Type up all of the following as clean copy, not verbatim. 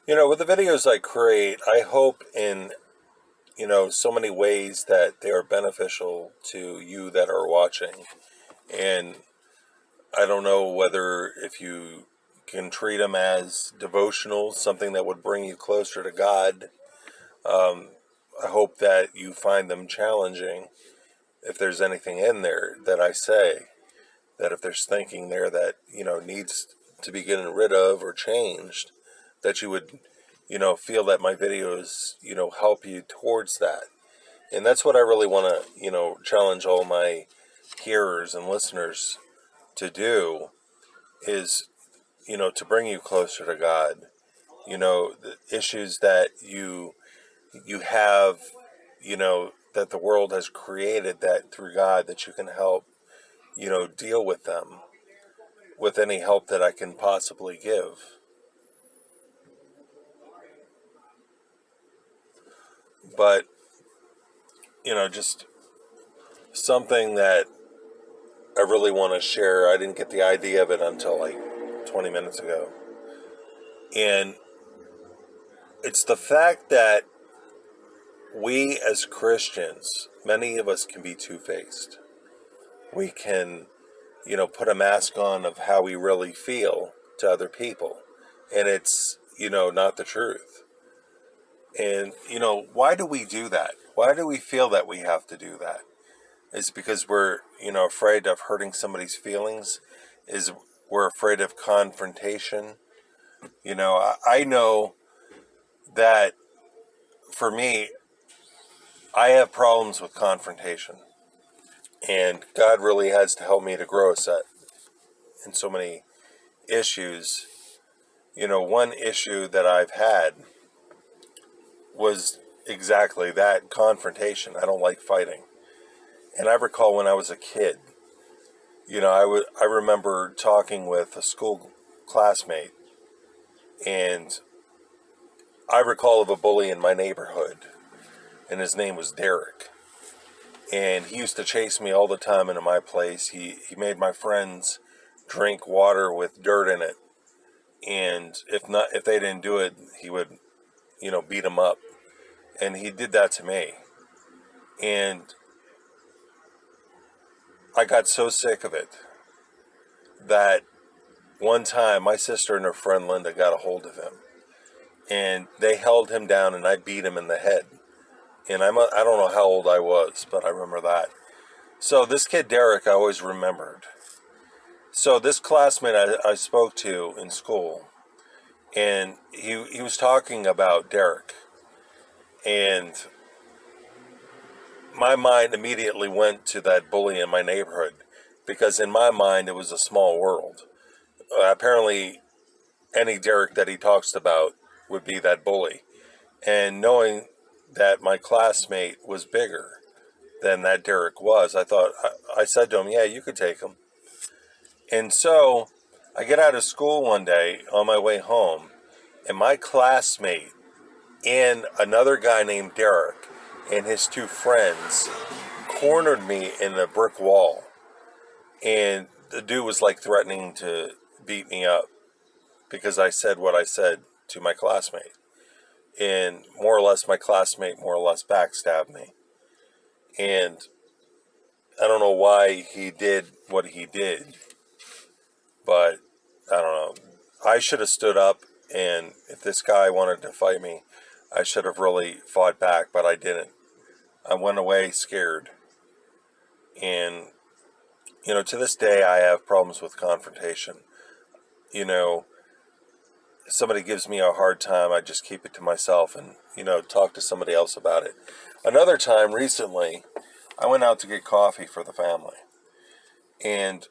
With the videos I create, I hope in, so many ways that they are beneficial to you that are watching. And I don't know whether if you can treat them as devotional, something that would bring you closer to God. I hope that you find them challenging. If there's anything in there that I say, that if there's thinking there that, needs to be getting rid of or changed, that you would, feel that my videos, help you towards that. And that's what I really want to, challenge all my hearers and listeners to do is, to bring you closer to God. The issues that you have, that the world has created that through God that you can help, deal with them with any help that I can possibly give. But, just something that I really want to share. I didn't get the idea of it until like 20 minutes ago. And it's the fact that we as Christians, many of us can be two-faced. We can, put a mask on of how we really feel to other people. And it's, not the truth. And, why do we do that? Why do we feel that we have to do that? It's because we're, afraid of hurting somebody's feelings. Is we're afraid of confrontation. I know that for me, I have problems with confrontation. And God really has to help me to grow a set in so many issues. One issue that I've had was exactly that confrontation. I don't like fighting. And I recall when I was a kid, I remember talking with a school classmate, and I recall of a bully in my neighborhood, and his name was Derek. And he used to chase me all the time into my place. He made my friends drink water with dirt in it, and if they didn't do it, he would, beat them up. And he did that to me, and I got so sick of it that one time my sister and her friend Linda got a hold of him, and they held him down, and I beat him in the head. And I don't know how old I was, but I remember that. So this kid Derek, I always remembered. So this classmate I spoke to in school, and he was talking about Derek, and my mind immediately went to that bully in my neighborhood, because in my mind it was a small world. Apparently, any Derek that he talks about would be that bully, and knowing that my classmate was bigger than that Derek was, I said to him, "Yeah, you could take him." And so I get out of school one day on my way home, and my classmate and another guy named Derek and his two friends cornered me in a brick wall. And the dude was like threatening to beat me up because I said what I said to my classmate. And more or less, my classmate more or less backstabbed me. And I don't know why he did what he did, but I don't know. I should have stood up, and if this guy wanted to fight me, I should have really fought back, but I didn't. I went away scared. And, to this day, I have problems with confrontation. You know, if somebody gives me a hard time, I just keep it to myself and, talk to somebody else about it. Another time recently, I went out to get coffee for the family. And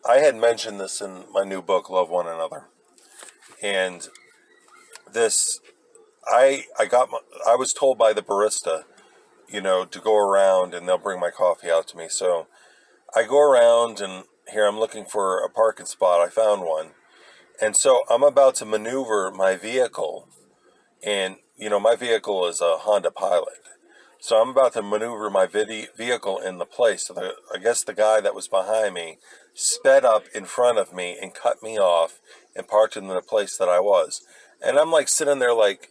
I had mentioned this in my new book, Love One Another. And this, I was told by the barista, to go around and they'll bring my coffee out to me. So I go around, and here I'm looking for a parking spot. I found one. And so I'm about to maneuver my vehicle, and, my vehicle is a Honda Pilot. So I'm about to maneuver my vehicle in the place. So I guess the guy that was behind me sped up in front of me and cut me off and parked in the place that I was. And I'm like sitting there like,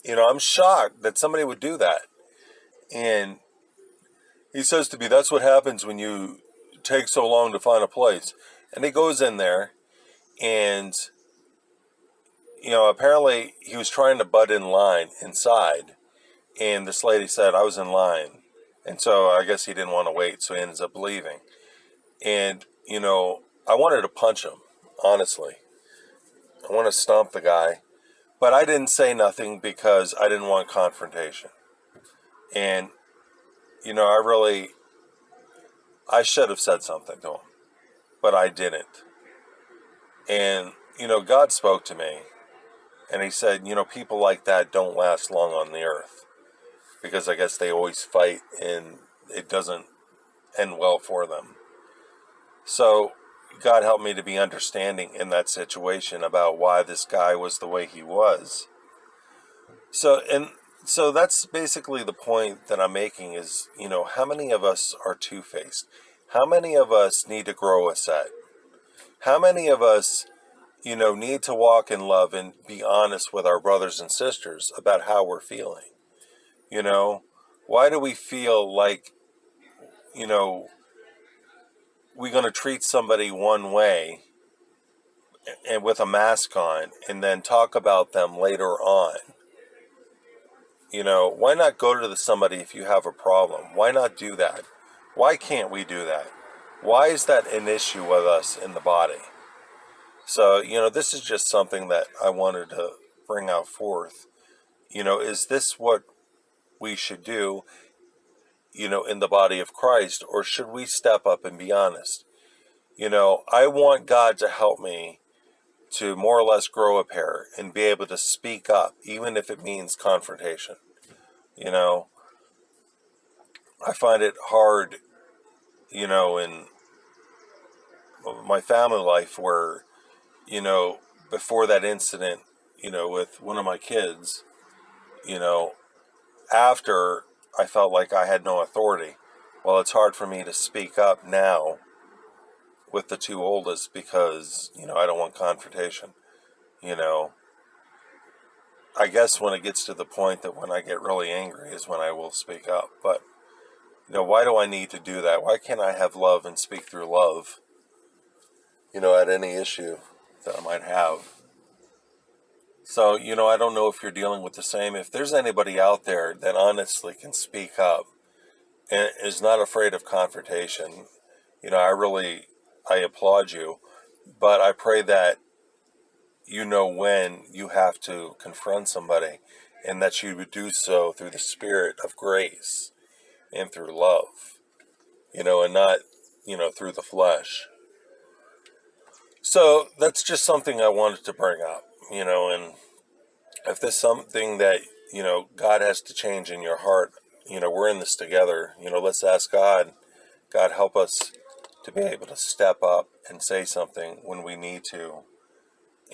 I'm shocked that somebody would do that. And he says to me, that's what happens when you take so long to find a place. And he goes in there, and, apparently he was trying to butt in line inside. And this lady said, I was in line. And so I guess he didn't want to wait, so he ends up leaving. And, I wanted to punch him, honestly. I want to stomp the guy. But I didn't say nothing because I didn't want confrontation. And, I should have said something to him, but I didn't. And, God spoke to me, and he said, people like that don't last long on the earth, because I guess they always fight and it doesn't end well for them. So God helped me to be understanding in that situation about why this guy was the way he was. So that's basically the point that I'm making is, how many of us are two-faced? How many of us need to grow a set? How many of us, need to walk in love and be honest with our brothers and sisters about how we're feeling? Why do we feel like, we're going to treat somebody one way and with a mask on and then talk about them later on? Why not go to somebody if you have a problem? Why not do that? Why can't we do that? Why is that an issue with us in the body? So, this is just something that I wanted to bring out forth. Is this what we should do, in the body of Christ, or should we step up and be honest? I want God to help me to more or less grow a pair and be able to speak up, even if it means confrontation. I find it hard, in my family life where, before that incident, with one of my kids, you know, after I felt like I had no authority. Well, it's hard for me to speak up now with the two oldest because, I don't want confrontation. You know, I guess when it gets to the point that when I get really angry is when I will speak up. But, why do I need to do that? Why can't I have love and speak through love, at any issue that I might have? So, I don't know if you're dealing with the same. If there's anybody out there that honestly can speak up and is not afraid of confrontation, I applaud you. But I pray that when you have to confront somebody and that you would do so through the spirit of grace and through love, and not, through the flesh. So that's just something I wanted to bring up, and if there's something that, God has to change in your heart, we're in this together, let's ask God. God, help us to be able to step up and say something when we need to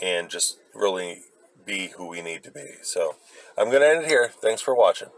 and just really be who we need to be. So I'm going to end it here. Thanks for watching.